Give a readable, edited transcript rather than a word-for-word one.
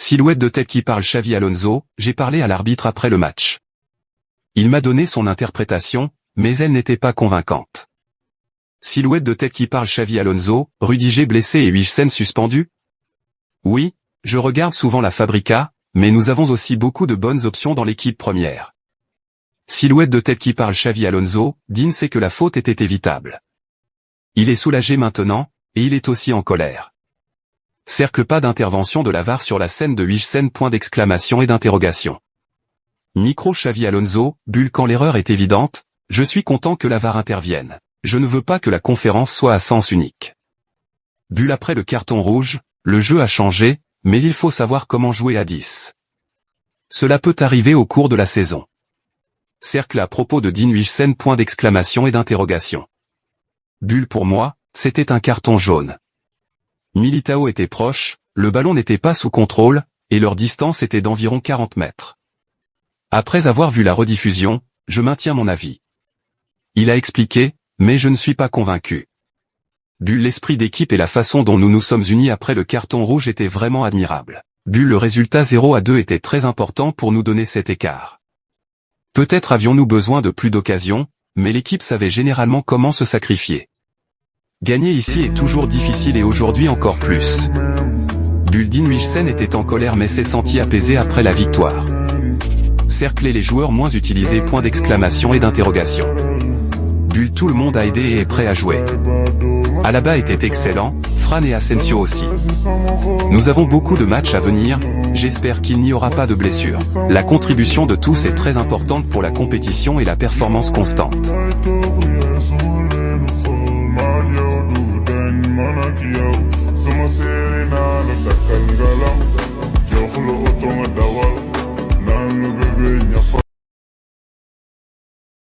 Silhouette de tête qui parle Xavi Alonso, j'ai parlé à l'arbitre après le match. Il m'a donné son interprétation, mais elle n'était pas convaincante. Silhouette de tête qui parle Xavi Alonso, Rudiger blessé et Huijsen suspendu? Oui, je regarde souvent la Fabrica, mais nous avons aussi beaucoup de bonnes options dans l'équipe première. Silhouette de tête qui parle Xavi Alonso, Dean sait que la faute était évitable. Il est soulagé maintenant, et il est aussi en colère. Cercle pas d'intervention de la VAR sur la scène de Huijsen, point d'exclamation et d'interrogation. Micro Xavi Alonso, bulle quand l'erreur est évidente, je suis content que la VAR intervienne. Je ne veux pas que la conférence soit à sens unique. Bulle après le carton rouge, le jeu a changé, mais il faut savoir comment jouer à 10. Cela peut arriver au cours de la saison. Cercle à propos de Dean Huijsen, point d'exclamation et d'interrogation. Bulle pour moi, c'était un carton jaune. Militao était proche, le ballon n'était pas sous contrôle, et leur distance était d'environ 40 mètres. Après avoir vu la rediffusion, je maintiens mon avis. Il a expliqué, mais je ne suis pas convaincu. Bulle l'esprit d'équipe et la façon dont nous nous sommes unis après le carton rouge était vraiment admirable. Bulle le résultat 0-2 était très important pour nous donner cet écart. Peut-être avions-nous besoin de plus d'occasions, mais l'équipe savait généralement comment se sacrifier. Gagner ici est toujours difficile et aujourd'hui encore plus. Bulle Dean Huijsen était en colère mais s'est senti apaisé après la victoire. Cercler les joueurs moins utilisés, point d'exclamation et d'interrogation. Bulle tout le monde a aidé et est prêt à jouer. Alaba était excellent, Fran et Asensio aussi. Nous avons beaucoup de matchs à venir, j'espère qu'il n'y aura pas de blessures. La contribution de tous est très importante pour la compétition et la performance constante. Sama sere na la takal galam, jauh lo otong adawal.